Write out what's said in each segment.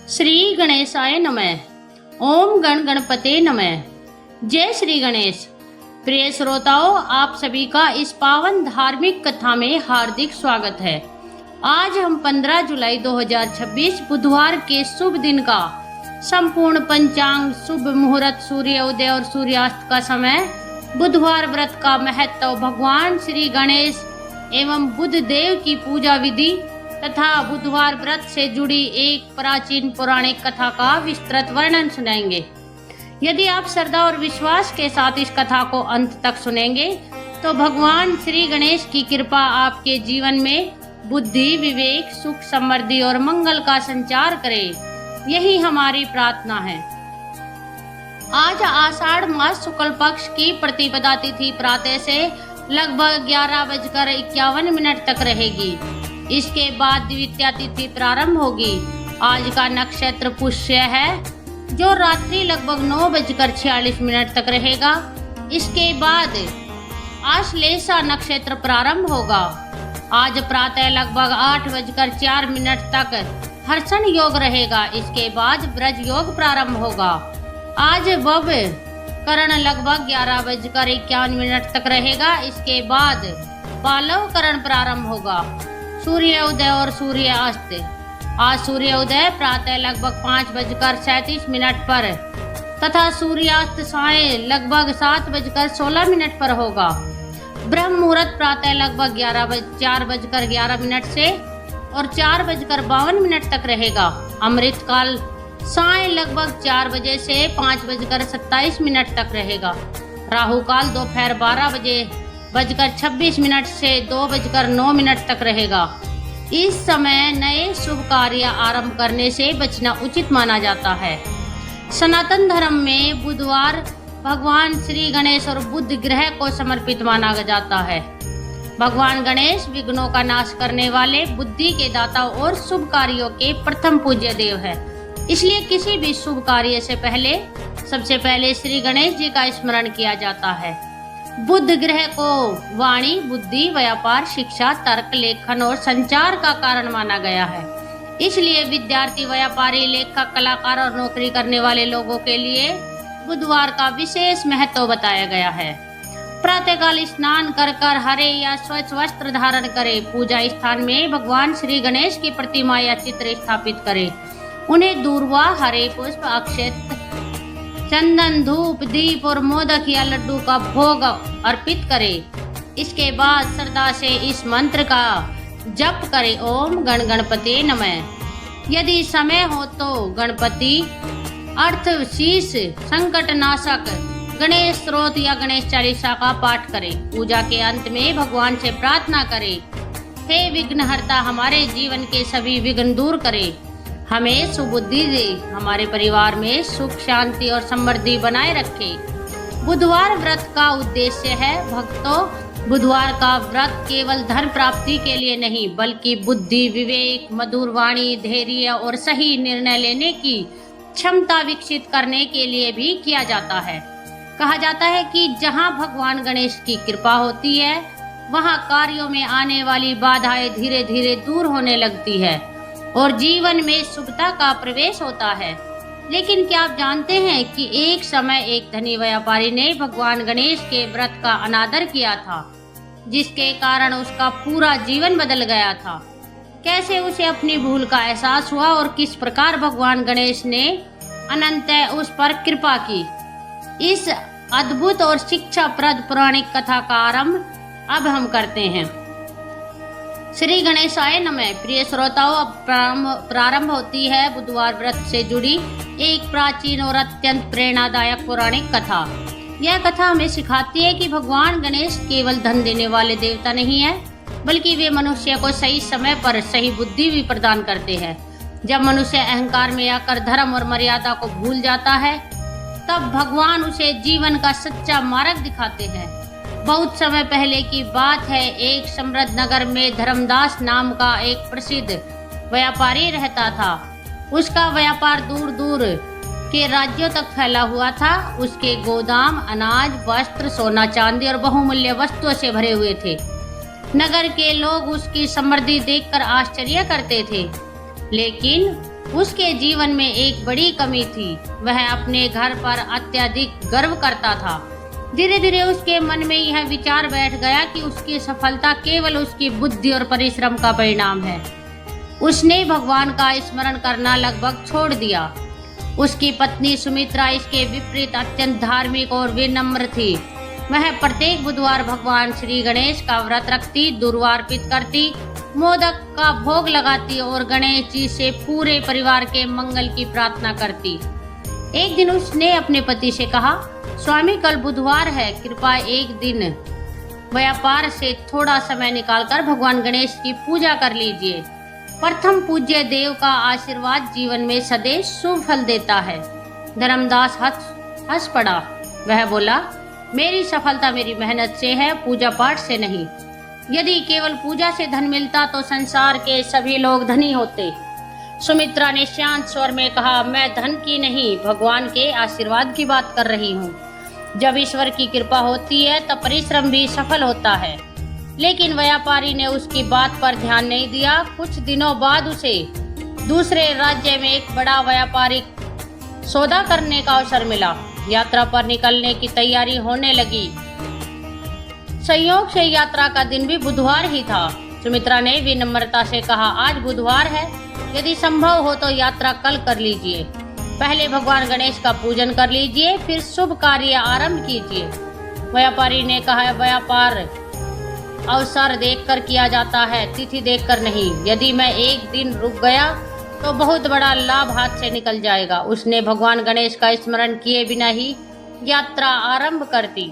श्री गणेशाय नमः। ओम गण गणपते नमः। जय श्री गणेश। प्रिय श्रोताओं, आप सभी का इस पावन धार्मिक कथा में हार्दिक स्वागत है। आज हम 15 जुलाई 2026 बुधवार के शुभ दिन का संपूर्ण पंचांग, शुभ मुहूर्त, सूर्य उदय और सूर्यास्त का समय, बुधवार व्रत का महत्व, भगवान श्री गणेश एवं बुध देव की पूजा विधि तथा बुधवार व्रत से जुड़ी एक प्राचीन पौराणिक कथा का विस्तृत वर्णन सुनाएंगे। यदि आप श्रद्धा और विश्वास के साथ इस कथा को अंत तक सुनेंगे तो भगवान श्री गणेश की कृपा आपके जीवन में बुद्धि, विवेक, सुख, समृद्धि और मंगल का संचार करे, यही हमारी प्रार्थना है। आज आषाढ़ मास शुक्ल पक्ष की प्रतिपदा तिथि प्रातः से लगभग 11:51 तक रहेगी। इसके बाद द्वितीया तिथि प्रारंभ होगी। आज का नक्षत्र पुष्य है जो रात्रि लगभग 9:46 तक रहेगा। इसके बाद आश्लेषा नक्षत्र प्रारंभ होगा। आज प्रातः लगभग 8:04 तक हर्षण योग रहेगा। इसके बाद ब्रज योग प्रारंभ होगा। आज वव करण लगभग 11:51 तक रहेगा। इसके बाद पालव करण प्रारंभ होगा। सूर्य उदय और सूर्यास्त। आज सूर्य उदय प्रातः लगभग 5:37 पर तथा सूर्यास्त साय लगभग 7:16 पर होगा। ब्रह्म मुहूर्त प्रातः लगभग 4:11 से और 4:52 तक रहेगा। अमृत काल साय लगभग 4 बजे से 5:27 तक रहेगा। राहु काल दोपहर 12:26 से 2:09 तक रहेगा। इस समय नए शुभ कार्य आरंभ करने से बचना उचित माना जाता है। सनातन धर्म में बुधवार भगवान श्री गणेश और बुध ग्रह को समर्पित माना जाता है। भगवान गणेश विघ्नों का नाश करने वाले, बुद्धि के दाता और शुभ कार्यों के प्रथम पूज्य देव है। इसलिए किसी भी शुभ कार्य से पहले सबसे पहले श्री गणेश जी का स्मरण किया जाता है। बुध ग्रह को वाणी, बुद्धि, व्यापार, शिक्षा, तर्क, लेखन और संचार का कारण माना गया है। इसलिए विद्यार्थी, व्यापारी, लेखक, कलाकार और नौकरी करने वाले लोगों के लिए बुधवार का विशेष महत्व बताया गया है। प्रातःकाल स्नान कर हरे या स्वच्छ वस्त्र धारण करें। पूजा स्थान में भगवान श्री गणेश की प्रतिमा या चित्र स्थापित करें। उन्हें दूर्वा, हरे पुष्प, अक्षत, चंदन, धूप, दीप और मोदक या लड्डू का भोग अर्पित करें। इसके बाद श्रद्धा से इस मंत्र का जप करें, ओम गण गणपते नमः। यदि समय हो तो गणपति अर्थ शीश, संकट नाशक, गणेश स्तोत्र या गणेश चालीसा का पाठ करें। पूजा के अंत में भगवान से प्रार्थना करें, हे विघ्नहर्ता, हमारे जीवन के सभी विघ्न दूर करें, हमें सुबुद्धि दे, हमारे परिवार में सुख, शांति और समृद्धि बनाए रखे। बुधवार व्रत का उद्देश्य है भक्तों, बुधवार का व्रत केवल धन प्राप्ति के लिए नहीं बल्कि बुद्धि, विवेक, मधुर वाणी, धैर्य और सही निर्णय लेने की क्षमता विकसित करने के लिए भी किया जाता है। कहा जाता है कि जहां भगवान गणेश की कृपा होती है वहां कार्यों में आने वाली बाधाएं धीरे धीरे दूर होने लगती है और जीवन में शुभता का प्रवेश होता है। लेकिन क्या आप जानते हैं कि एक समय एक धनी व्यापारी ने भगवान गणेश के व्रत का अनादर किया था, जिसके कारण उसका पूरा जीवन बदल गया था। कैसे उसे अपनी भूल का एहसास हुआ और किस प्रकार भगवान गणेश ने अनंत उस पर कृपा की, इस अद्भुत और शिक्षाप्रद पौराणिक कथा का आरंभ अब हम करते हैं। श्री गणेशाय नमः। प्रिय श्रोताओं, अब प्रारंभ होती है बुधवार व्रत से जुड़ी एक प्राचीन और अत्यंत प्रेरणादायक पौराणिक कथा। यह कथा हमें सिखाती है कि भगवान गणेश केवल धन देने वाले देवता नहीं है बल्कि वे मनुष्य को सही समय पर सही बुद्धि भी प्रदान करते हैं। जब मनुष्य अहंकार में आकर धर्म और मर्यादा को भूल जाता है तब भगवान उसे जीवन का सच्चा मार्ग दिखाते हैं। बहुत समय पहले की बात है। एक समृद्ध नगर में धर्मदास नाम का एक प्रसिद्ध व्यापारी रहता था। उसका व्यापार दूर दूर के राज्यों तक फैला हुआ था। उसके गोदाम अनाज, वस्त्र, सोना, चांदी और बहुमूल्य वस्तुओं से भरे हुए थे। नगर के लोग उसकी समृद्धि देखकर आश्चर्य करते थे, लेकिन उसके जीवन में एक बड़ी कमी थी। वह अपने घर पर अत्यधिक गर्व करता था। धीरे धीरे उसके मन में यह विचार बैठ गया कि उसकी सफलता केवल उसकी बुद्धि और परिश्रम का परिणाम है। उसने भगवान का स्मरण करना लगभग छोड़ दिया। उसकी पत्नी सुमित्रा इसके विपरीत अत्यंत धार्मिक और विनम्र थी। वह प्रत्येक बुधवार भगवान श्री गणेश का व्रत रखती, दुर्वा अर्पित करती, मोदक का भोग लगाती और गणेश जी से पूरे परिवार के मंगल की प्रार्थना करती। एक दिन उसने अपने पति से कहा, स्वामी कल बुधवार है, कृपया एक दिन व्यापार से थोड़ा समय निकालकर भगवान गणेश की पूजा कर लीजिए। प्रथम पूज्य देव का आशीर्वाद जीवन में सदैव शुभ फल देता है। धर्मदास हंस पड़ा। वह बोला, मेरी सफलता मेरी मेहनत से है, पूजा पाठ से नहीं। यदि केवल पूजा से धन मिलता तो संसार के सभी लोग धनी होते। सुमित्रा ने शांत स्वर में कहा, मैं धन की नहीं, भगवान के आशीर्वाद की बात कर रही हूँ। जब ईश्वर की कृपा होती है तब परिश्रम भी सफल होता है। लेकिन व्यापारी ने उसकी बात पर ध्यान नहीं दिया। कुछ दिनों बाद उसे दूसरे राज्य में एक बड़ा व्यापारिक सौदा करने का अवसर मिला। यात्रा पर निकलने की तैयारी होने लगी। संयोग से यात्रा का दिन भी बुधवार ही था। सुमित्रा ने विनम्रता से कहा, आज बुधवार है, यदि संभव हो तो यात्रा कल कर लीजिए। पहले भगवान गणेश का पूजन कर लीजिए, फिर शुभ कार्य आरंभ कीजिए। व्यापारी ने कहा, व्यापार अवसर देखकर किया जाता है, तिथि देखकर नहीं। यदि मैं एक दिन रुक गया तो बहुत बड़ा लाभ हाथ से निकल जाएगा। उसने भगवान गणेश का स्मरण किए बिना ही यात्रा आरंभ कर दी।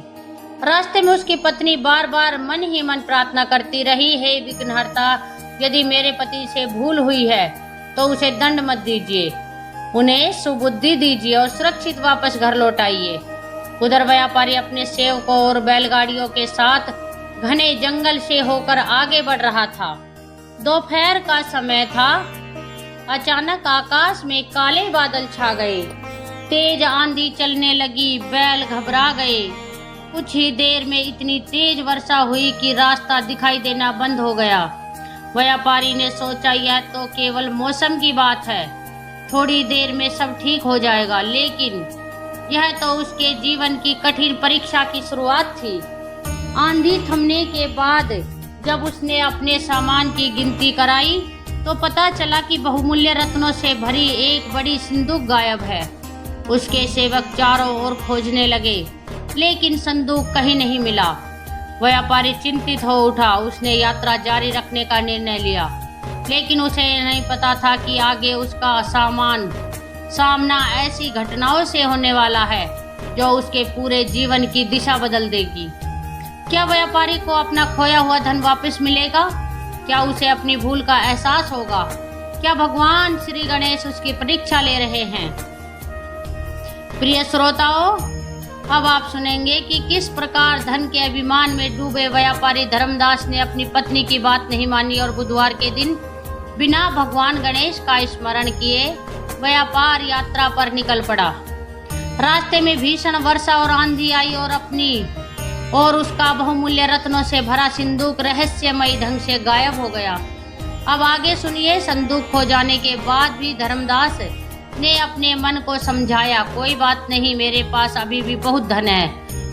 रास्ते में उसकी पत्नी बार बार मन ही मन प्रार्थना करती रही, हे विघ्नहर्ता, यदि मेरे पति से भूल हुई है तो उसे दंड मत दीजिए, उन्हें सुबुद्धि दीजिए और सुरक्षित वापस घर लौटाइए। उधर व्यापारी अपने सेवकों और बैलगाड़ियों के साथ घने जंगल से होकर आगे बढ़ रहा था। दोपहर का समय था। अचानक आकाश में काले बादल छा गए। तेज आंधी चलने लगी। बैल घबरा गए। कुछ ही देर में इतनी तेज वर्षा हुई कि रास्ता दिखाई देना बंद हो गया। व्यापारी ने सोचा, यह तो केवल मौसम की बात है, थोड़ी देर में सब ठीक हो जाएगा। लेकिन यह तो उसके जीवन की कठिन परीक्षा की शुरुआत थी। आंधी थमने के बाद जब उसने अपने सामान की गिनती कराई तो पता चला कि बहुमूल्य रत्नों से भरी एक बड़ी संदूक गायब है। उसके सेवक चारों ओर खोजने लगे, लेकिन संदूक कहीं नहीं मिला। व्यापारी चिंतित हो उठा। उसने यात्रा जारी रखने का निर्णय लिया, लेकिन उसे नहीं पता था कि आगे उसका सामना ऐसी घटनाओं से होने वाला है जो उसके पूरे जीवन की दिशा बदल देगी। क्या व्यापारी को अपना खोया हुआ धन वापस मिलेगा? क्या उसे अपनी भूल का एहसास होगा? क्या भगवान श्री गणेश उसकी परीक्षा ले रहे हैं? प्रिय श्रोताओं, अब आप सुनेंगे कि किस प्रकार धन के अभिमान में डूबे व्यापारी धर्मदास ने अपनी पत्नी की बात नहीं मानी और बुधवार के दिन बिना भगवान गणेश का स्मरण किए व्यापार यात्रा पर निकल पड़ा। रास्ते में भीषण वर्षा और आंधी आई और उसका बहुमूल्य रत्नों से भरा संदूक रहस्यमयी ढंग से गायब हो गया। अब आगे सुनिए। संदूक खो जाने के बाद भी धर्मदास ने अपने मन को समझाया, कोई बात नहीं, मेरे पास अभी भी बहुत धन है।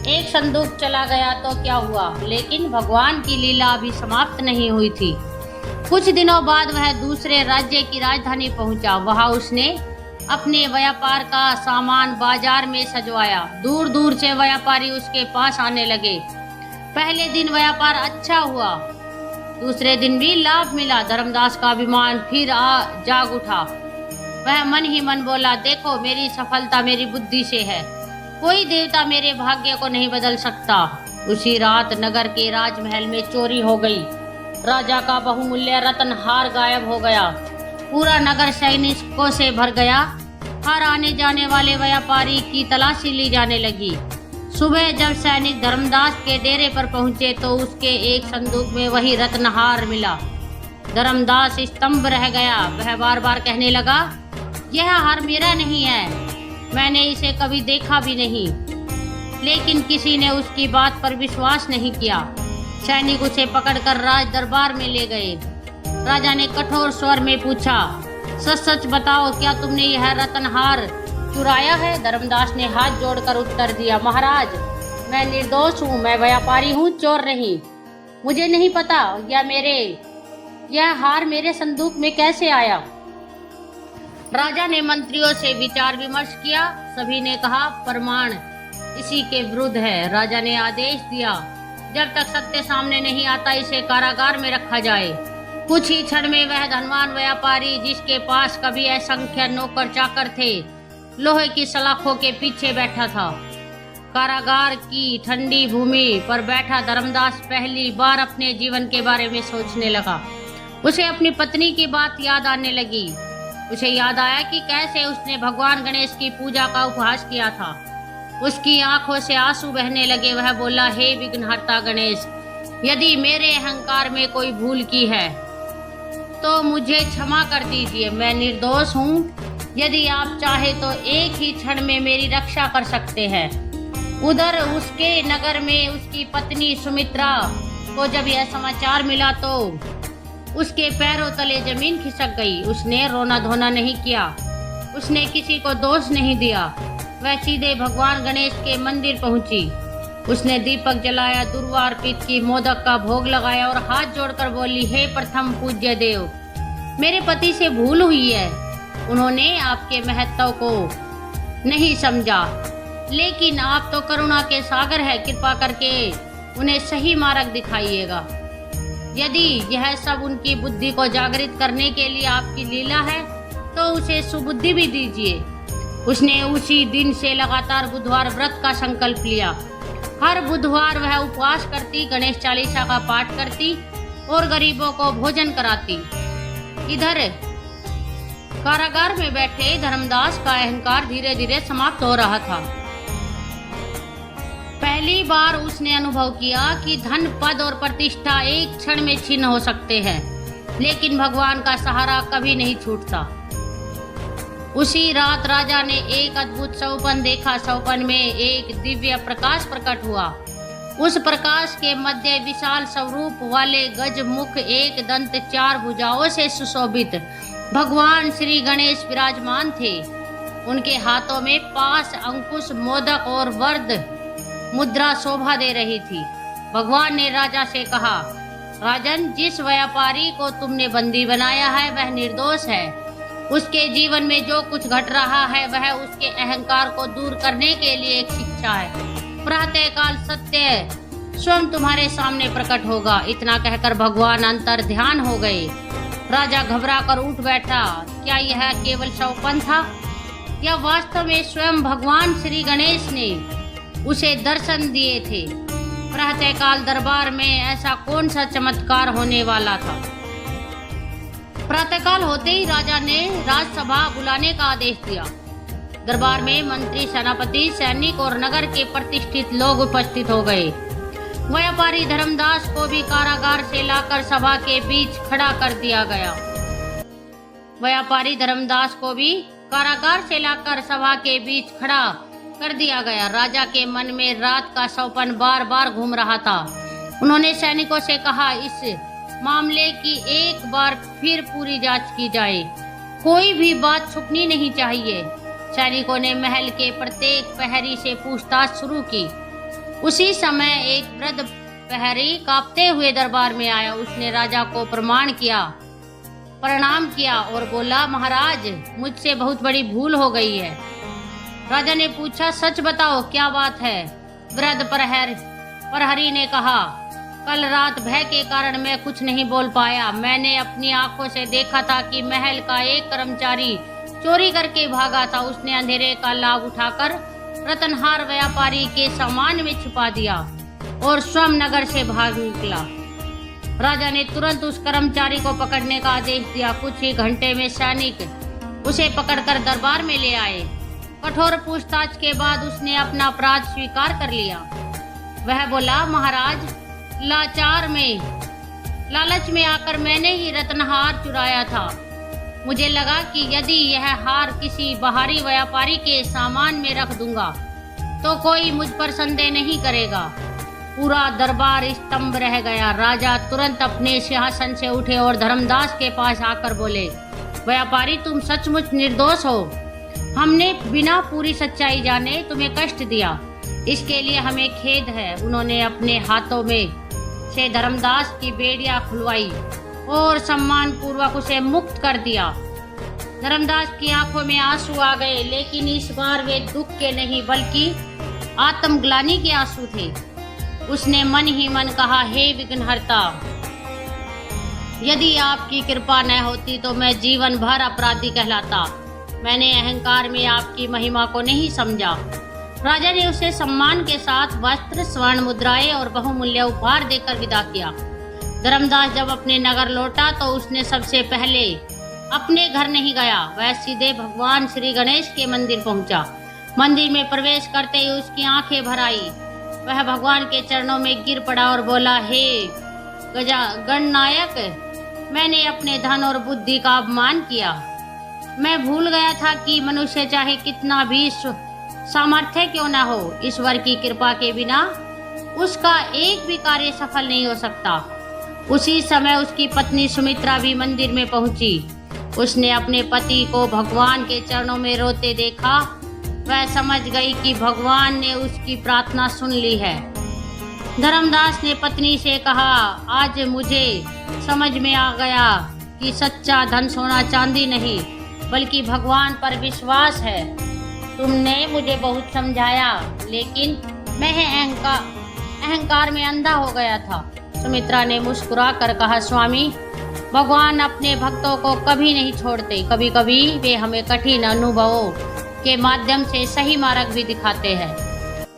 एक संदूक चला गया तो क्या हुआ, लेकिन भगवान की लीला अभी समाप्त नहीं हुई थी। कुछ दिनों बाद वह दूसरे राज्य की राजधानी पहुंचा। वहां उसने अपने व्यापार का सामान बाजार में सजवाया। दूर दूर से व्यापारी उसके पास आने लगे। पहले दिन व्यापार अच्छा हुआ, दूसरे दिन भी लाभ मिला। धर्मदास का अभिमान फिर जाग उठा। वह मन ही मन बोला, देखो, मेरी सफलता मेरी बुद्धि से है, कोई देवता मेरे भाग्य को नहीं बदल सकता। उसी रात नगर के राजमहल में चोरी हो गई। राजा का बहुमूल्य रत्न हार गायब हो गया। पूरा नगर सैनिकों से भर गया। हर आने जाने वाले व्यापारी की तलाशी ली जाने लगी। सुबह जब सैनिक धर्मदास के डेरे पर पहुंचे तो उसके एक संदूक में वही रत्नहार मिला। धर्मदास स्तंभ रह गया। वह बार बार कहने लगा, यह हार मेरा नहीं है, मैंने इसे कभी देखा भी नहीं। लेकिन किसी ने उसकी बात पर विश्वास नहीं किया। सैनिक उसे पकड़कर राज दरबार में ले गए। राजा ने कठोर स्वर में पूछा, सच सच बताओ, क्या तुमने यह रत्नहार चुराया है? धर्मदास ने हाथ जोड़कर उत्तर दिया, महाराज मैं निर्दोष हूँ, मैं व्यापारी हूँ, चोर नहीं। मुझे नहीं पता यह हार मेरे संदूक में कैसे आया। राजा ने मंत्रियों से विचार विमर्श किया। सभी ने कहा प्रमाण इसी के विरुद्ध है। राजा ने आदेश दिया, जब तक सत्य सामने नहीं आता इसे कारागार में रखा जाए। कुछ ही क्षण में वह धनवान व्यापारी, जिसके पास कभी असंख्य नौकर चाकर थे, लोहे की सलाखों के पीछे बैठा था। कारागार की ठंडी भूमि पर बैठा धर्मदास पहली बार अपने जीवन के बारे में सोचने लगा। उसे अपनी पत्नी की बात याद आने लगी। उसे याद आया कि कैसे उसने भगवान गणेश की पूजा का उपहास किया था। उसकी आंखों से आंसू बहने लगे। वह बोला, हे विघ्नहर्ता गणेश, यदि मेरे अहंकार में कोई भूल की है तो मुझे क्षमा कर दीजिए। मैं निर्दोष हूँ। यदि आप चाहे तो एक ही क्षण में मेरी रक्षा कर सकते हैं। उधर उसके नगर में उसकी पत्नी सुमित्रा को जब यह समाचार मिला तो उसके पैरों तले जमीन खिसक गई। उसने रोना धोना नहीं किया, उसने किसी को दोष नहीं दिया। वह सीधे भगवान गणेश के मंदिर पहुंची। उसने दीपक जलाया, दुर्वा अर्पित की, मोदक का भोग लगाया और हाथ जोड़कर बोली, हे प्रथम पूज्य देव, मेरे पति से भूल हुई है। उन्होंने आपके महत्व को नहीं समझा, लेकिन आप तो करुणा के सागर है। कृपा करके उन्हें सही मार्ग दिखाइएगा। यदि यह सब उनकी बुद्धि को जागृत करने के लिए आपकी लीला है तो उसे सुबुद्धि भी दीजिए। उसने उसी दिन से लगातार बुधवार व्रत का संकल्प लिया। हर बुधवार वह उपवास करती, गणेश चालीसा का पाठ करती और गरीबों को भोजन कराती। इधर कारागार में बैठे धर्मदास का अहंकार धीरे धीरे समाप्त हो रहा था। पहली बार उसने अनुभव किया कि धन, पद और प्रतिष्ठा एक क्षण में छीन हो सकते हैं, लेकिन भगवान का सहारा कभी नहीं छूटता। उसी रात राजा ने एक अद्भुत सौपन देखा। सौपन में एक दिव्य प्रकाश प्रकट हुआ। उस प्रकाश के मध्य विशाल स्वरूप वाले गज मुख, एक दंत, चार भुजाओं से सुशोभित भगवान श्री गणेश विराजमान थे। उनके हाथों में पास, अंकुश, मोदक और वरद मुद्रा शोभा दे रही थी। भगवान ने राजा से कहा, राजन, जिस व्यापारी को तुमने बंदी बनाया है वह निर्दोष है। उसके जीवन में जो कुछ घट रहा है वह उसके अहंकार को दूर करने के लिए एक शिक्षा है। प्रातःकाल सत्य स्वयं तुम्हारे सामने प्रकट होगा। इतना कहकर भगवान अंतर ध्यान हो गए। राजा घबरा कर उठ बैठा। क्या यह केवल सौपन था या वास्तव में स्वयं भगवान श्री गणेश ने उसे दर्शन दिए थे? प्रातःकाल दरबार में ऐसा कौन सा चमत्कार होने वाला था? प्रातःकाल होते ही राजा ने राजसभा बुलाने का आदेश दिया। दरबार में मंत्री, सेनापति, सैनिक और नगर के प्रतिष्ठित लोग उपस्थित हो गए। व्यापारी धर्मदास को भी कारागार से लाकर सभा के बीच खड़ा कर दिया गया। व्यापारी धर्मदास को भी कारागार से लाकर सभा के बीच खड़ा कर दिया गया। राजा के मन में रात का सौपन बार बार घूम रहा था। उन्होंने सैनिकों से कहा, इस मामले की एक बार फिर पूरी जांच की जाए। कोई भी बात छुपनी नहीं चाहिए। सैनिकों ने महल के प्रत्येक प्रहरी से पूछताछ शुरू की। उसी समय एक वृद्ध प्रहरी कांपते हुए दरबार में आया। उसने राजा को प्रणाम किया और बोला, महाराज, मुझसे बहुत बड़ी भूल हो गई है। राजा ने पूछा, सच बताओ, क्या बात है? वृद्ध प्रहरी ने कहा, कल रात भय के कारण मैं कुछ नहीं बोल पाया। मैंने अपनी आंखों से देखा था कि महल का एक कर्मचारी चोरी करके भागा था। उसने अंधेरे का लाभ उठाकर रतनहार व्यापारी के सामान में छुपा दिया और स्वयं नगर से भाग निकला। राजा ने तुरंत उस कर्मचारी को पकड़ने का आदेश दिया। कुछ ही घंटे में सैनिक उसे पकड़कर दरबार में ले आए। कठोर पूछताछ के बाद उसने अपना अपराध स्वीकार कर लिया। वह बोला, महाराज, लालच में आकर मैंने ही रत्नहार चुराया था। मुझे लगा कि यदि यह हार किसी बाहरी व्यापारी के सामान में रख दूंगा तो कोई मुझ पर संदेह नहीं करेगा। पूरा दरबार स्तंभ रह गया। राजा तुरंत अपने सिंहासन से उठे और धर्मदास के पास आकर बोले, व्यापारी, तुम सचमुच निर्दोष हो। हमने बिना पूरी सच्चाई जाने तुम्हें कष्ट दिया, इसके लिए हमें खेद है। उन्होंने अपने हाथों में से धर्मदास की बेड़ियां खुलवाई और सम्मान पूर्वक उसे मुक्त कर दिया। धर्मदास की आंखों में आंसू आ गए, लेकिन इस बार वे दुख के नहीं बल्कि आत्मग्लानि के आंसू थे। उसने मन ही मन कहा, हे विघ्नहर्ता, यदि आपकी कृपा न होती तो मैं जीवन भर अपराधी कहलाता। मैंने अहंकार में आपकी महिमा को नहीं समझा। राजा ने उसे सम्मान के साथ वस्त्र, स्वर्ण मुद्राएं और बहुमूल्य उपहार देकर विदा किया। धर्मदास जब अपने नगर लौटा तो उसने सबसे पहले अपने घर नहीं गया, वह सीधे भगवान श्री गणेश के मंदिर पहुंचा। मंदिर में प्रवेश करते ही उसकी आंखें भर आई। वह भगवान के चरणों में गिर पड़ा और बोला, हे गणनायक, मैंने अपने धन और बुद्धि का अपमान किया। मैं भूल गया था कि मनुष्य चाहे कितना भी सामर्थ्य क्यों न हो, ईश्वर की कृपा के बिना उसका एक भी कार्य सफल नहीं हो सकता। उसी समय उसकी पत्नी सुमित्रा भी मंदिर में पहुंची। उसने अपने पति को भगवान के चरणों में रोते देखा। वह समझ गई कि भगवान ने उसकी प्रार्थना सुन ली है। धर्मदास ने पत्नी से कहा, आज मुझे समझ में आ गया कि सच्चा धन सोना चांदी नहीं बल्कि भगवान पर विश्वास है। तुमने मुझे बहुत समझाया, लेकिन मैं अहंकार में अंधा हो गया था। सुमित्रा ने मुस्कुरा कर कहा, स्वामी, भगवान अपने भक्तों को कभी नहीं छोड़ते। कभी कभी वे हमें कठिन अनुभवों के माध्यम से सही मार्ग भी दिखाते हैं।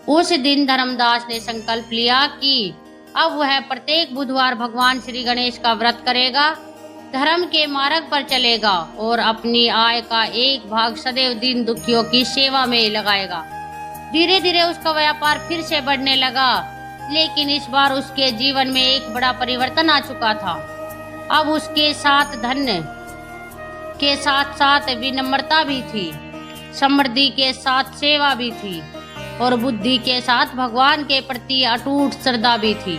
उस दिन धर्मदास ने संकल्प लिया कि अब वह प्रत्येक बुधवार भगवान श्री गणेश का व्रत करेगा, धर्म के मार्ग पर चलेगा और अपनी आय का एक भाग सदैव दीन दुखियों की सेवा में लगाएगा। धीरे धीरे उसका व्यापार फिर से बढ़ने लगा, लेकिन इस बार उसके जीवन में एक बड़ा परिवर्तन आ चुका था। अब उसके साथ धन के साथ साथ विनम्रता भी थी, समृद्धि के साथ सेवा भी थी और बुद्धि के साथ भगवान के प्रति अटूट श्रद्धा भी थी।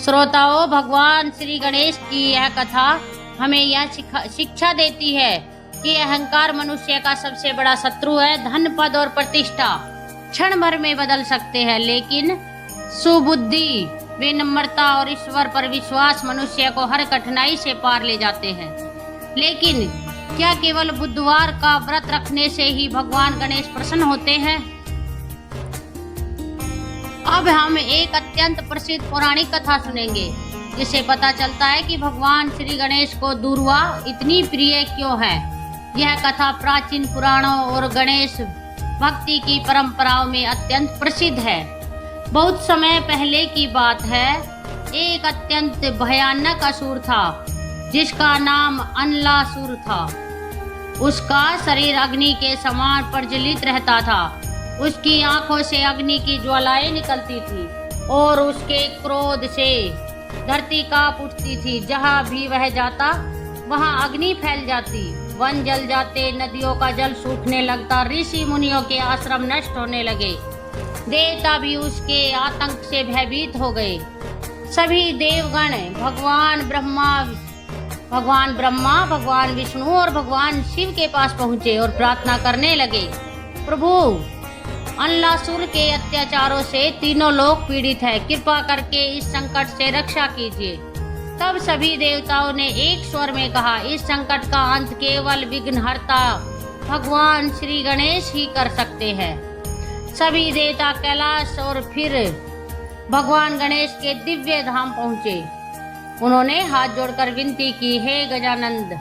श्रोताओं, भगवान श्री गणेश की यह कथा हमें यह शिक्षा देती है कि अहंकार मनुष्य का सबसे बड़ा शत्रु है। धन, पद और प्रतिष्ठा क्षण भर में बदल सकते हैं, लेकिन सुबुद्धि, विनम्रता और ईश्वर पर विश्वास मनुष्य को हर कठिनाई से पार ले जाते हैं। लेकिन क्या केवल बुधवार का व्रत रखने से ही भगवान गणेश प्रसन्न होते हैं? अब हम एक अत्यंत प्रसिद्ध पौराणिक कथा सुनेंगे, जिससे पता चलता है कि भगवान श्री गणेश को दूर्वा इतनी प्रिय क्यों है। यह कथा प्राचीन पुराणों और गणेश भक्ति की परंपराओं में अत्यंत प्रसिद्ध है। बहुत समय पहले की बात है, एक अत्यंत भयानक असुर था जिसका नाम अनलासुर था। उसका शरीर अग्नि के समान प्रज्वलित रहता था। उसकी आंखों से अग्नि की ज्वालाएं निकलती थी और उसके क्रोध से धरती कांप उठती थी। जहां भी वह जाता वहां अग्नि फैल जाती, वन जल जाते, नदियों का जल सूखने लगता, ऋषि मुनियों के आश्रम नष्ट होने लगे। देवता भी उसके आतंक से भयभीत हो गए। सभी देवगण भगवान ब्रह्मा, भगवान विष्णु और भगवान शिव के पास पहुंचे और प्रार्थना करने लगे, प्रभु, अनलासुर के अत्याचारों से तीनों लोग पीड़ित हैं, कृपा करके इस संकट से रक्षा कीजिए। तब सभी देवताओं ने एक स्वर में कहा, इस संकट का अंत केवल विघ्नहर्ता भगवान श्री गणेश ही कर सकते हैं। सभी देवता कैलाश और फिर भगवान गणेश के दिव्य धाम पहुंचे। उन्होंने हाथ जोड़कर विनती की, हे गजानंद,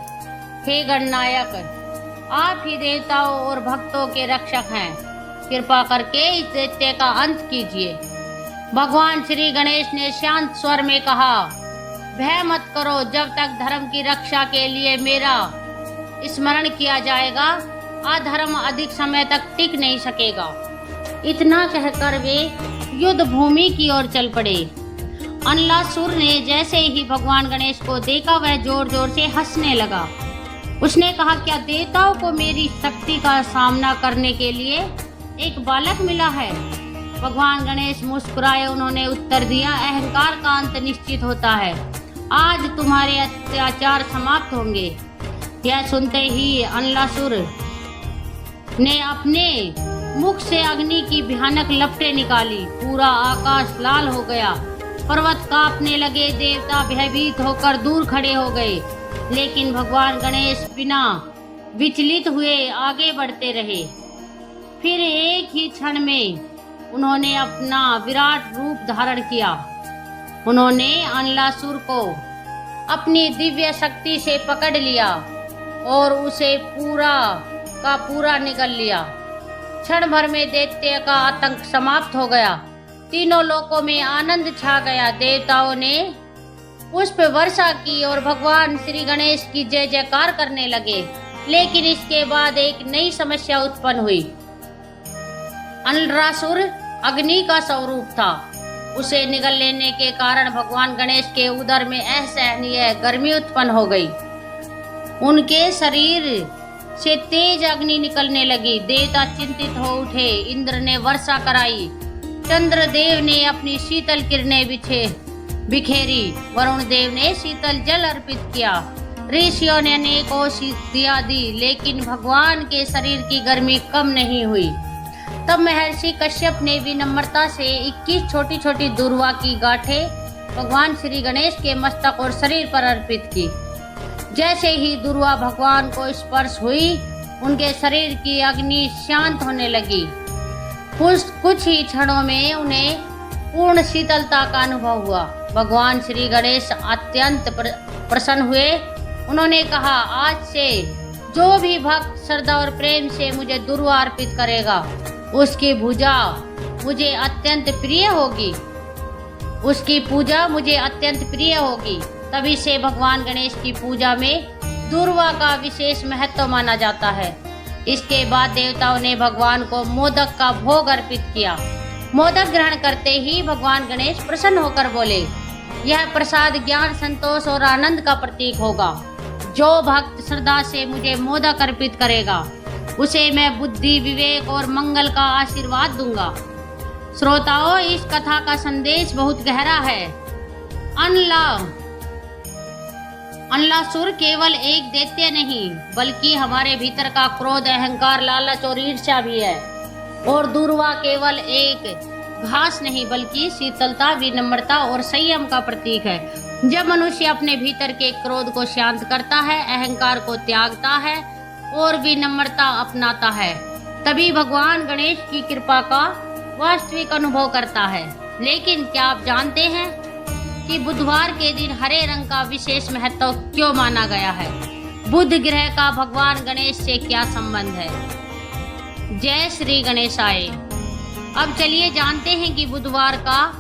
हे गणनायक, आप ही देवताओं और भक्तों के रक्षक हैं, कृपा करके इस दैत्य का अंत कीजिए। भगवान श्री गणेश ने शांत स्वर में कहा, भय मत करो, जब तक धर्म की रक्षा के लिए मेरा स्मरण किया जाएगा, अधर्म अधिक समय तक टिक नहीं सकेगा। इतना कहकर वे युद्ध भूमि की ओर चल पड़े। अनलासुर ने जैसे ही भगवान गणेश को देखा, वह जोर जोर से हंसने लगा। उसने कहा, क्या देवताओं को मेरी शक्ति का सामना करने के लिए एक बालक मिला है? भगवान गणेश मुस्कुराए। उन्होंने उत्तर दिया, अहंकार का अंत निश्चित होता है, आज तुम्हारे अत्याचार समाप्त होंगे। यह सुनते ही अनलासुर ने अपने मुख से अग्नि की भयानक लपटें निकाली। पूरा आकाश लाल हो गया, पर्वत कांपने लगे, देवता भयभीत होकर दूर खड़े हो गए। लेकिन भगवान गणेश बिना विचलित हुए आगे बढ़ते रहे। फिर एक ही क्षण में उन्होंने अपना विराट रूप धारण किया। उन्होंने अनलासुर को अपनी दिव्य शक्ति से पकड़ लिया और उसे पूरा का पूरा निगल लिया। क्षण भर में दैत्य का आतंक समाप्त हो गया। तीनों लोकों में आनंद छा गया। देवताओं ने पुष्प वर्षा की और भगवान श्री गणेश की जय जयकार करने लगे। लेकिन इसके बाद एक नई समस्या उत्पन्न हुई। अनलासुर अग्नि का स्वरूप था। उसे निगल लेने के कारण भगवान गणेश के उदर में असहनीय गर्मी उत्पन्न हो गई। उनके शरीर से तेज अग्नि निकलने लगी। देवता चिंतित हो उठे। इंद्र ने वर्षा कराई। चंद्रदेव ने अपनी शीतल किरणें बिखेरी। वरुण देव ने शीतल जल अर्पित किया। ऋषियों ने अनेकों सिद्धियां दी, लेकिन भगवान के शरीर की गर्मी कम नहीं हुई। तब महर्षि कश्यप ने विनम्रता से 21 छोटी छोटी दुर्वा की गांठें भगवान श्री गणेश के मस्तक और शरीर पर अर्पित की। जैसे ही दुर्वा भगवान को स्पर्श हुई, उनके शरीर की अग्नि शांत होने लगी। कुछ ही क्षणों में उन्हें पूर्ण शीतलता का अनुभव हुआ। भगवान श्री गणेश अत्यंत प्रसन्न हुए। उन्होंने कहा, आज से जो भी भक्त श्रद्धा और प्रेम से मुझे दुर्वा अर्पित करेगा, उसकी पूजा मुझे अत्यंत प्रिय होगी। तभी से भगवान गणेश की पूजा में दुर्वा का विशेष महत्व माना जाता है। इसके बाद देवताओं ने भगवान को मोदक का भोग अर्पित किया। मोदक ग्रहण करते ही भगवान गणेश प्रसन्न होकर बोले, यह प्रसाद ज्ञान, संतोष और आनंद का प्रतीक होगा। जो भक्त श्रद्धा से मुझे मोदक अर्पित करेगा, उसे मैं बुद्धि, विवेक और मंगल का आशीर्वाद दूंगा। श्रोताओं, इस कथा का संदेश बहुत गहरा है। अनलासुर केवल एक दैत्य नहीं, बल्कि हमारे भीतर का क्रोध, अहंकार, लालच और ईर्ष्या भी है। और दुर्वा केवल एक घास नहीं, बल्कि शीतलता, विनम्रता और संयम का प्रतीक है। जब मनुष्य अपने भीतर के क्रोध को शांत करता है, अहंकार को त्यागता है और विनम्रता अपनाता है, तभी भगवान गणेश की कृपा का वास्तविक अनुभव करता है। लेकिन क्या आप जानते हैं कि बुधवार के दिन हरे रंग का विशेष महत्व क्यों माना गया है? बुध ग्रह का भगवान गणेश से क्या संबंध है? जय श्री गणेशाय। अब चलिए जानते हैं कि बुधवार का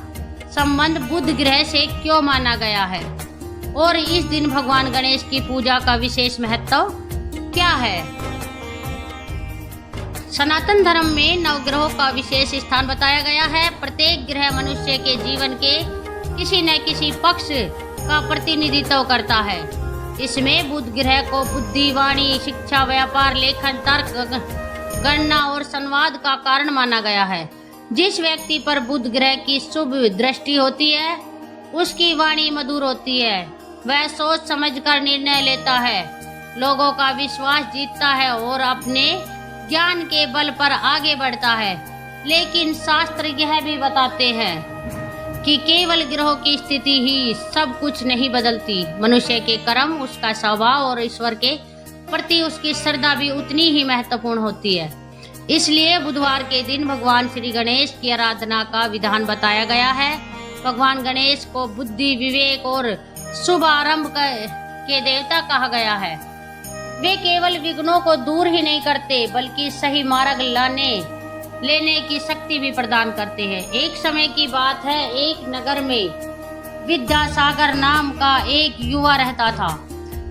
संबंध बुध ग्रह से क्यों माना गया है और इस दिन भगवान गणेश की पूजा का विशेष महत्व क्या है। सनातन धर्म में नवग्रहों का विशेष स्थान बताया गया है। प्रत्येक ग्रह मनुष्य के जीवन के किसी न किसी पक्ष का प्रतिनिधित्व करता है। इसमें बुध ग्रह को बुद्धि, वाणी, शिक्षा, व्यापार, लेखन, तर्क, गणना और संवाद का कारण माना गया है। जिस व्यक्ति पर बुध ग्रह की शुभ दृष्टि होती है, उसकी वाणी मधुर होती है। वह सोच समझकर निर्णय लेता है, लोगों का विश्वास जीतता है और अपने ज्ञान के बल पर आगे बढ़ता है। लेकिन शास्त्र यह भी बताते हैं कि केवल ग्रहों की स्थिति ही सब कुछ नहीं बदलती। मनुष्य के कर्म, उसका स्वभाव और ईश्वर के प्रति उसकी श्रद्धा भी उतनी ही महत्वपूर्ण होती है। इसलिए बुधवार के दिन भगवान श्री गणेश की आराधना का विधान बताया गया है। भगवान गणेश को बुद्धि, विवेक और शुभ आरंभ के देवता कहा गया है। वे केवल विघ्नों को दूर ही नहीं करते, बल्कि सही मार्ग लेने की शक्ति भी प्रदान करते हैं। एक समय की बात है, एक नगर में विद्यासागर नाम का एक युवा रहता था।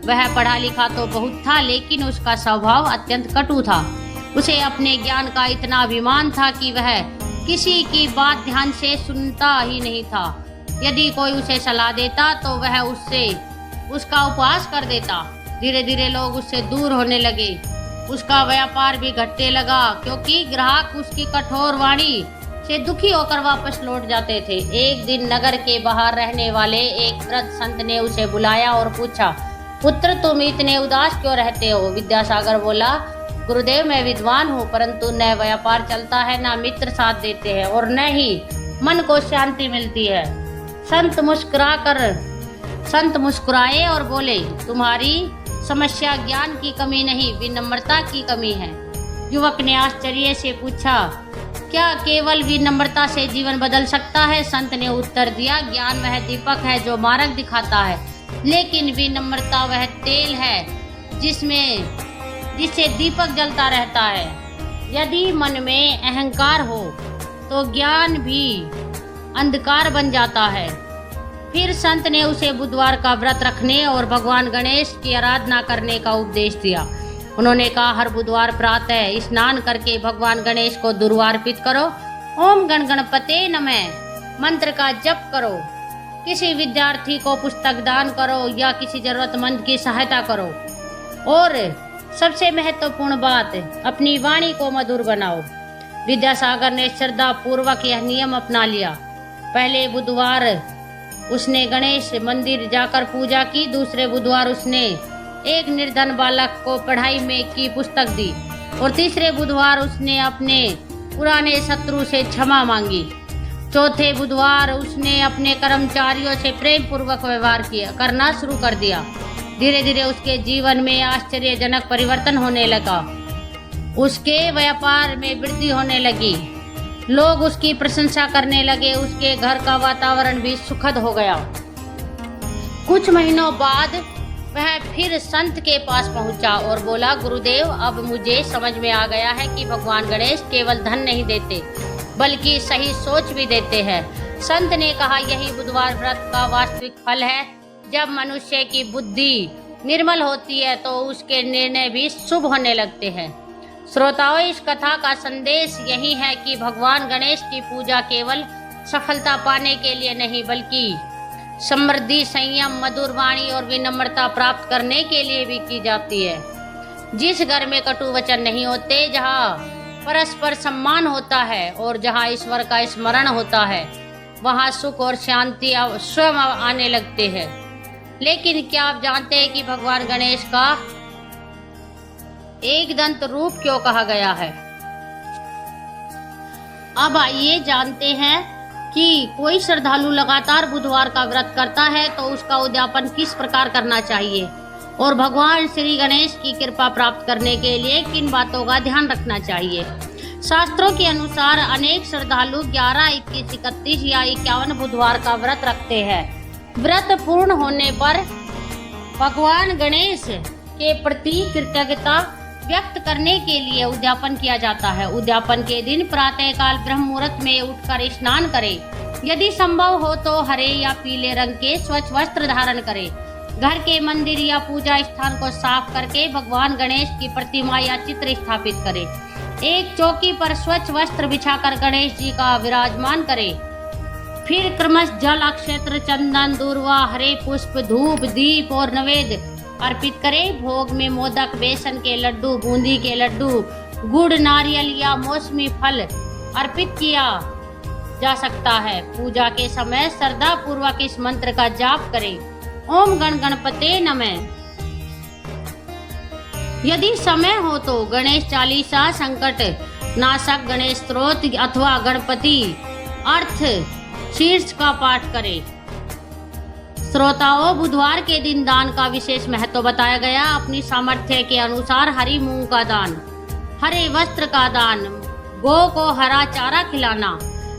वह पढ़ा लिखा तो बहुत था, लेकिन उसका स्वभाव अत्यंत कटु था। उसे अपने ज्ञान का इतना अभिमान था कि वह किसी की बात ध्यान से सुनता ही नहीं था। यदि कोई उसे सलाह देता तो वह उसका उपहास कर देता। धीरे धीरे लोग उससे दूर होने लगे। उसका व्यापार भी घटने लगा, क्योंकि ग्राहक उसकी कठोर वाणी से दुखी होकर वापस लौट जाते थे। एक दिन नगर के बाहर रहने वाले एक वृद्ध संत ने उसे बुलाया और पूछा, पुत्र तुम इतने उदास क्यों रहते हो? विद्यासागर बोला, गुरुदेव मैं विद्वान हूँ, परंतु न व्यापार चलता है, न मित्र साथ देते हैं और न ही मन को शांति मिलती है। संत मुस्कुराए और बोले, तुम्हारी समस्या ज्ञान की कमी नहीं, विनम्रता की कमी है। युवक ने आश्चर्य से पूछा, क्या केवल विनम्रता से जीवन बदल सकता है? संत ने उत्तर दिया, ज्ञान वह दीपक है जो मार्ग दिखाता है, लेकिन विनम्रता वह तेल है जिससे दीपक जलता रहता है। यदि मन में अहंकार हो तो ज्ञान भी अंधकार बन जाता है। फिर संत ने उसे बुधवार का व्रत रखने और भगवान गणेश की आराधना करने का उपदेश दिया। उन्होंने कहा, हर बुधवार प्रातः स्नान करके भगवान गणेश को दुर्वा अर्पित करो, ओम गण गणपते नमः मंत्र का जप करो, किसी विद्यार्थी को पुस्तक दान करो या किसी जरूरतमंद की सहायता करो, और सबसे महत्वपूर्ण बात, अपनी वाणी को मधुर बनाओ। विद्यासागर ने श्रद्धा पूर्वक यह नियम अपना लिया। पहले बुधवार उसने गणेश मंदिर जाकर पूजा की, दूसरे बुधवार उसने एक निर्धन बालक को पढ़ाई में की पुस्तक दी और तीसरे बुधवार उसने अपने पुराने शत्रु से क्षमा मांगी। चौथे बुधवार उसने अपने कर्मचारियों से प्रेम पूर्वक व्यवहार करना शुरू कर दिया। धीरे धीरे उसके जीवन में आश्चर्यजनक परिवर्तन होने लगा। उसके व्यापार में वृद्धि होने लगी, लोग उसकी प्रशंसा करने लगे, उसके घर का वातावरण भी सुखद हो गया। कुछ महीनों बाद वह फिर संत के पास पहुंचा और बोला, गुरुदेव अब मुझे समझ में आ गया है कि भगवान गणेश केवल धन नहीं देते बल्कि सही सोच भी देते हैं। संत ने कहा, यही बुधवार व्रत का वास्तविक फल है। जब मनुष्य की बुद्धि निर्मल होती है तो उसके निर्णय भी शुभ होने लगते हैं। श्रोताओं, इस कथा का संदेश यही है कि भगवान गणेश की पूजा केवल सफलता पाने के लिए नहीं बल्कि समृद्धि, संयम, मधुर वाणी और विनम्रता प्राप्त करने के लिए भी की जाती है। जिस घर में कटु वचन नहीं होते, जहाँ परस्पर सम्मान होता है और जहाँ ईश्वर का स्मरण होता है, वहाँ सुख और शांति स्वयं आने लगते हैं। लेकिन क्या आप जानते हैं कि भगवान गणेश का एक दंत रूप क्यों कहा गया है? अब आइए जानते हैं कि कोई श्रद्धालु लगातार बुधवार का व्रत करता है तो उसका उद्यापन किस प्रकार करना चाहिए और भगवान श्री गणेश की कृपा प्राप्त करने के लिए किन बातों का ध्यान रखना चाहिए। शास्त्रों के अनुसार अनेक श्रद्धालु 11, 21, 31 या 51 बुधवार का व्रत रखते हैं। व्रत पूर्ण होने पर भगवान गणेश के प्रति कृतज्ञता व्यक्त करने के लिए उद्यापन किया जाता है। उद्यापन के दिन प्रातःकाल ब्रह्म मुहूर्त में उठकर स्नान करें। यदि संभव हो तो हरे या पीले रंग के स्वच्छ वस्त्र धारण करें। घर के मंदिर या पूजा स्थान को साफ करके भगवान गणेश की प्रतिमा या चित्र स्थापित करें। एक चौकी पर स्वच्छ वस्त्र बिछाकर गणेश जी का विराजमान करें। फिर क्रमशः जल, अक्षत्र, चंदन, दूर्वा, हरे पुष्प, धूप, दीप और नैवेद्य अर्पित करें। भोग में मोदक, बेसन के लड्डू, बूंदी के लड्डू, गुड़, नारियल या मौसमी फल अर्पित किया जा सकता है। पूजा के समय श्रद्धा पूर्वक इस मंत्र का जाप करें, ओम गण गणपते नमः। यदि समय हो तो गणेश चालीसा, संकट नाशक गणेश स्तोत्र अथवा गणपति अर्थ शीर्ष का पाठ करें। श्रोताओं, बुधवार के दिन दान का विशेष महत्व बताया गया। अपनी सामर्थ्य के अनुसार हरी मूंग का दान, हरे वस्त्र का दान, गौ को हरा चारा खिलाना,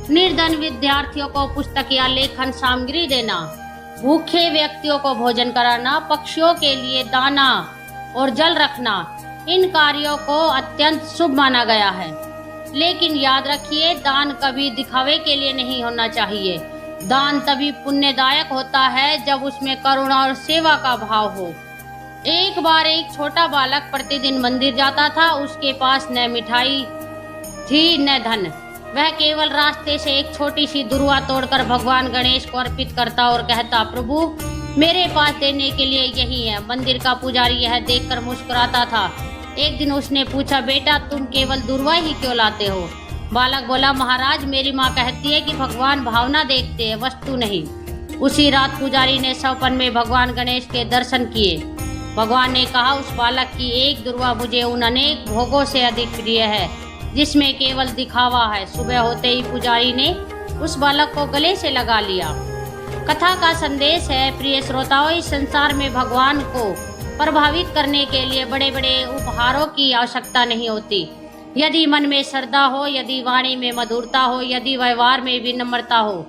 निर्धन विद्यार्थियों को पुस्तक या लेखन सामग्री देना, भूखे व्यक्तियों को भोजन कराना, पक्षियों के लिए दाना और जल रखना, इन कार्यों को अत्यंत शुभ माना गया है। लेकिन याद रखिए, दान कभी दिखावे के लिए नहीं होना चाहिए। दान तभी पुण्यदायक होता है जब उसमें करुणा और सेवा का भाव हो। एक बार एक छोटा बालक प्रतिदिन मंदिर जाता था। उसके पास न मिठाई थी न धन। वह केवल रास्ते से एक छोटी सी दुर्वा तोड़कर भगवान गणेश को अर्पित करता और कहता, प्रभु मेरे पास देने के लिए यही है। मंदिर का पुजारी यह देखकर मुस्कुराता था। एक दिन उसने पूछा, बेटा तुम केवल दुर्वा ही क्यों लाते हो? बालक बोला, महाराज मेरी माँ कहती है कि भगवान भावना देखते हैं, वस्तु नहीं। उसी रात पुजारी ने सपन में भगवान गणेश के दर्शन किए। भगवान ने कहा, उस बालक की एक दुर्वा मुझे उन अनेक भोगों से अधिक प्रिय है जिसमें केवल दिखावा है। सुबह होते ही पुजारी ने उस बालक को गले से लगा लिया। कथा का संदेश है, प्रिय श्रोताओं, इस संसार में भगवान को प्रभावित करने के लिए बड़े बड़े उपहारों की आवश्यकता नहीं होती। यदि मन में श्रद्धा हो, यदि वाणी में मधुरता हो, यदि व्यवहार में विनम्रता हो,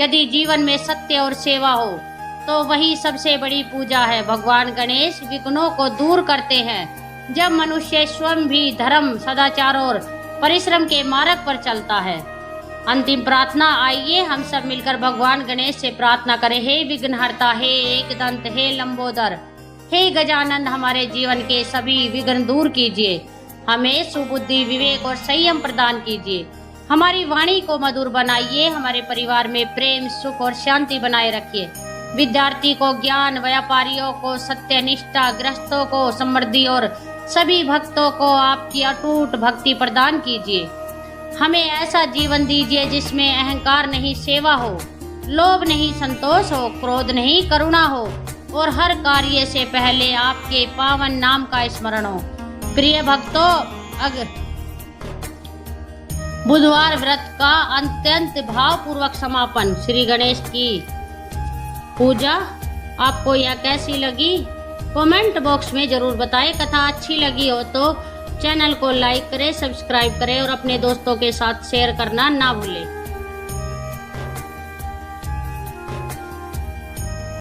यदि जीवन में सत्य और सेवा हो, तो वही सबसे बड़ी पूजा है। भगवान गणेश विघ्नों को दूर करते हैं। जब मनुष्य स्वयं भी धर्म, सदाचार और परिश्रम के मार्ग पर चलता है। अंतिम प्रार्थना, आइए हम सब मिलकर भगवान गणेश से प्रार्थना करें। हे विघ्नहर्ता, हे एकदंत, हे लंबोदर, हे गजानन, हमारे जीवन के सभी विघ्न दूर कीजिए। हमें सुबुद्धि, विवेक और संयम प्रदान कीजिए। हमारी वाणी को मधुर बनाइए। हमारे परिवार में प्रेम, सुख और शांति बनाए रखिए। विद्यार्थी को ज्ञान, व्यापारियों को सत्यनिष्ठा, गृहस्थों को समृद्धि और सभी भक्तों को आपकी अटूट भक्ति प्रदान कीजिए। हमें ऐसा जीवन दीजिए जिसमें अहंकार नहीं, सेवा हो, लोभ नहीं, संतोष हो, क्रोध नहीं, करुणा हो और हर कार्य से पहले आपके पावन नाम का स्मरण हो। प्रिय भक्तों, बुधवार व्रत का अत्यंत भावपूर्वक समापन, श्री गणेश की पूजा आपको यह कैसी लगी कमेंट बॉक्स में जरूर बताएं। कथा अच्छी लगी हो तो चैनल को लाइक करें, सब्सक्राइब करें और अपने दोस्तों के साथ शेयर करना ना भूलें।